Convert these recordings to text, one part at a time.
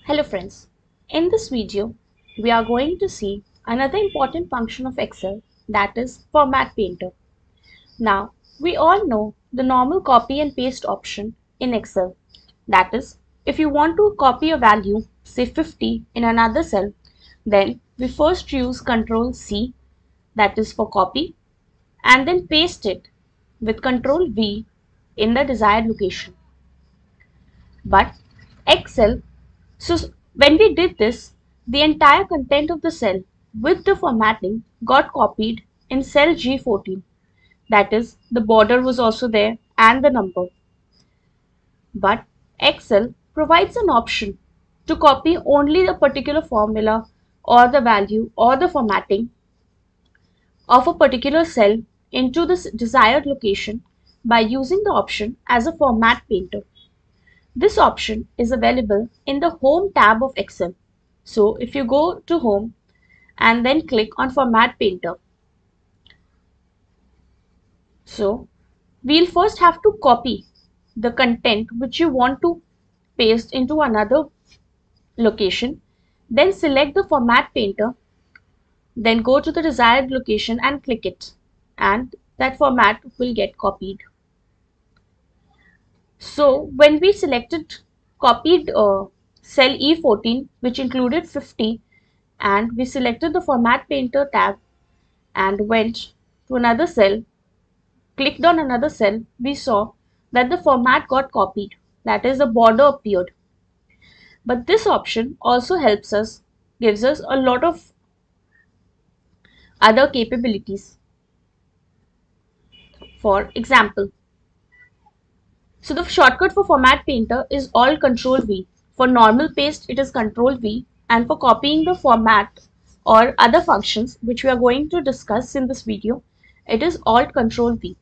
Hello friends, in this video we are going to see another important function of Excel, that is Format Painter. Now we all know the normal copy and paste option in Excel, that is if you want to copy a value say 50 in another cell, then we first use Ctrl C, that is for copy, and then paste it with Ctrl V in the desired location. But Excel, so when we did this, the entire content of the cell with the formatting got copied in cell G14. That is, the border was also there and the number. But Excel provides an option to copy only the particular formula or the value or the formatting of a particular cell into the desired location by using the option as a format painter. This option is available in the Home tab of Excel. So if you go to Home and then click on Format Painter. So we'll first have to copy the content which you want to paste into another location. Then select the Format Painter. Then go to the desired location and click it. And that format will get copied. So when we copied cell E14, which included 50, and we selected the Format Painter tab and went to another cell, clicked on another cell, we saw that the format got copied, that is, the border appeared. But this option also gives us a lot of other capabilities. For example, so the shortcut for Format Painter is Alt Ctrl V. For normal paste, it is Ctrl V, and for copying the format or other functions which we are going to discuss in this video, it is Alt Ctrl V.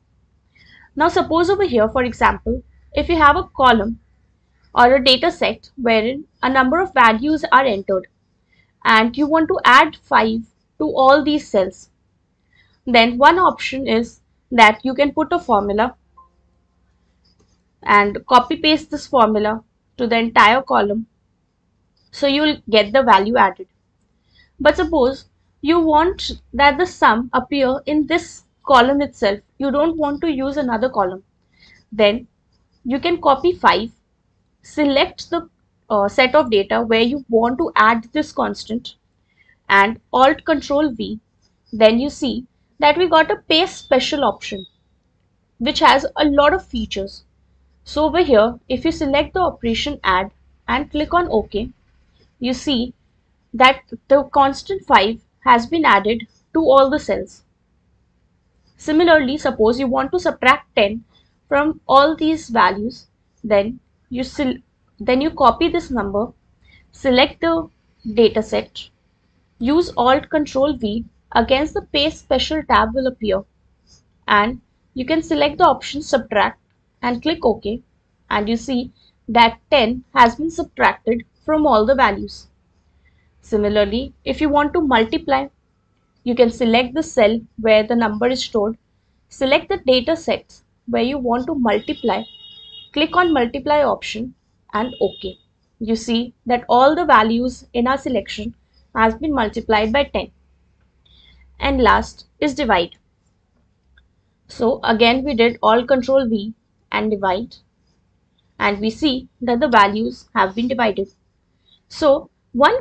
Now suppose over here, for example, if you have a column or a data set wherein a number of values are entered and you want to add 5 to all these cells, then one option is that you can put a formula and copy paste this formula to the entire column, so you will get the value added. But suppose you want that the sum appear in this column itself, you don't want to use another column, then you can copy 5, select the set of data where you want to add this constant and Alt Control V. Then you see that we got a paste special option which has a lot of features. So over here, if you select the operation add and click on OK, you see that the constant 5 has been added to all the cells. Similarly, suppose you want to subtract 10 from all these values, then you copy this number, select the data set, use Alt Control V, against the paste special tab will appear, and you can select the option subtract and click OK, and you see that 10 has been subtracted from all the values. Similarly, if you want to multiply, you can select the cell where the number is stored, select the data sets where you want to multiply, click on multiply option and OK. You see that all the values in our selection has been multiplied by 10. And last is divide. So again we did Alt Control V and divide, and we see that the values have been divided. So one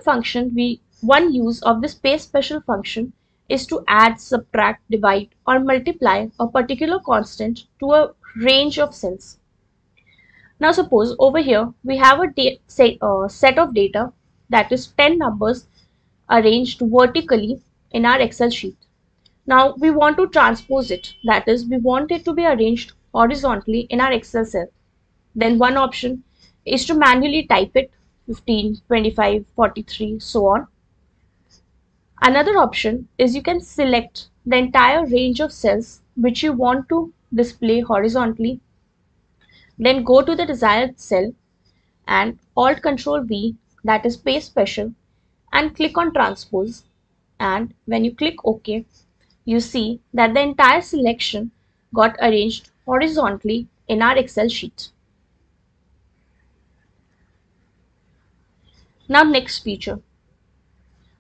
use of this paste special function is to add, subtract, divide or multiply a particular constant to a range of cells. Now suppose over here we have a set of data, that is 10 numbers arranged vertically in our Excel sheet. Now we want to transpose it, that is we want it to be arranged horizontally in our Excel cell. Then one option is to manually type it 15, 25, 43, so on. Another option is you can select the entire range of cells which you want to display horizontally. Then go to the desired cell and Alt Control V, that is paste special, and click on transpose. And when you click OK, you see that the entire selection got arranged horizontally in our Excel sheet. Now next feature.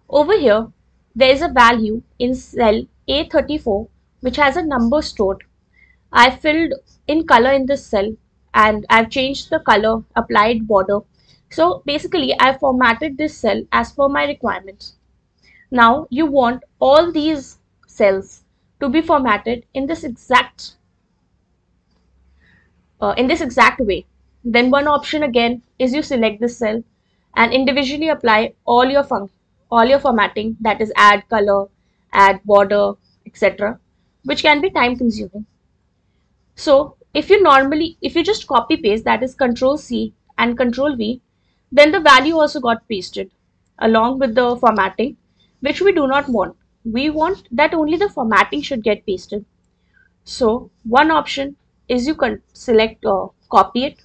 Over here, there is a value in cell A34 which has a number stored. I filled in color in this cell and I've changed the color, applied border. So basically I formatted this cell as per my requirements. Now you want all these cells to be formatted in this exact way. Then one option again is you select this cell and individually apply all your formatting, that is add color, add border, etc., which can be time consuming. So if you just copy paste, that is Control C and Control V, then the value also got pasted along with the formatting, which we do not want. We want that only the formatting should get pasted. So one option is you can select copy it.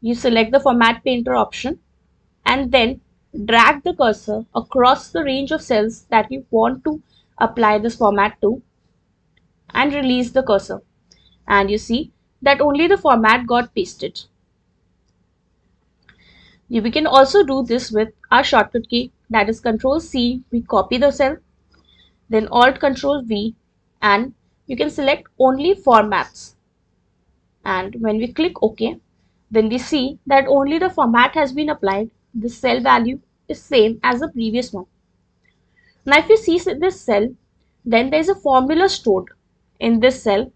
You select the format painter option and then drag the cursor across the range of cells that you want to apply this format to and release the cursor. And you see that only the format got pasted. We can also do this with our shortcut key, that is Control C, we copy the cell, then Alt Control V, and you can select only formats. And when we click OK, then we see that only the format has been applied. The cell value is same as the previous one. Now if you see this cell, then there is a formula stored in this cell,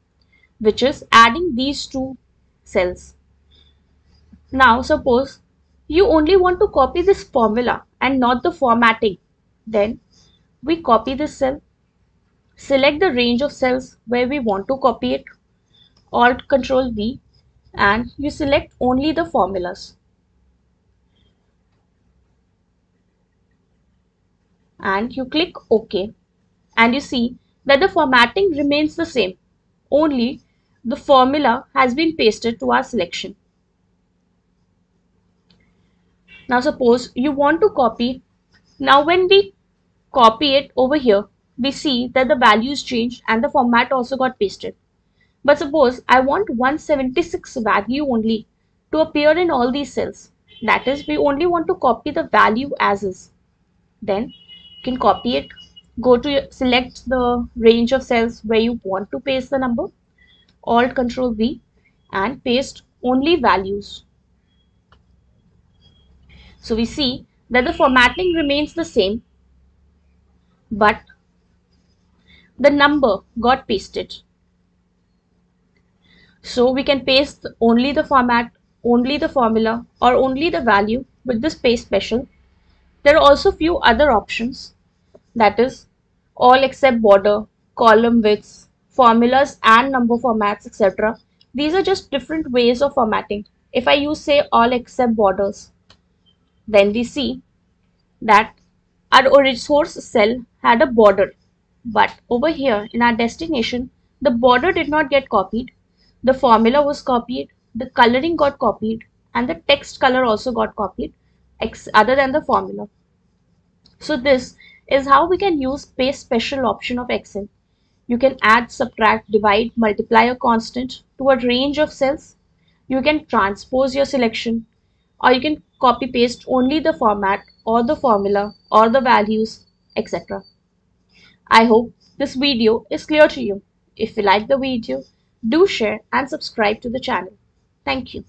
which is adding these two cells. Now suppose you only want to copy this formula and not the formatting. Then we copy this cell, select the range of cells where we want to copy it, Alt Control V, and you select only the formulas. And you click OK, and you see that the formatting remains the same, only the formula has been pasted to our selection. Now suppose you want to copy. Now when we copy it over here, we see that the values changed and the format also got pasted. But suppose I want 176 value only to appear in all these cells. That is, we only want to copy the value as is. Then you can copy it, select the range of cells where you want to paste the number, Alt Control V, and paste only values. So we see that the formatting remains the same, but the number got pasted. So we can paste only the format, only the formula, or only the value with this paste special. There are also few other options, that is all except border, column widths, formulas and number formats, etc. These are just different ways of formatting. If I use say all except borders, then we see that our source cell had a border, but over here in our destination, the border did not get copied, the formula was copied, the coloring got copied, and the text color also got copied, other than the formula. So this is how we can use paste special option of Excel. You can add, subtract, divide, multiply a constant to a range of cells. You can transpose your selection, or you can copy paste only the format or the formula or the values, etc. I hope this video is clear to you. If you like the video, do share and subscribe to the channel. Thank you.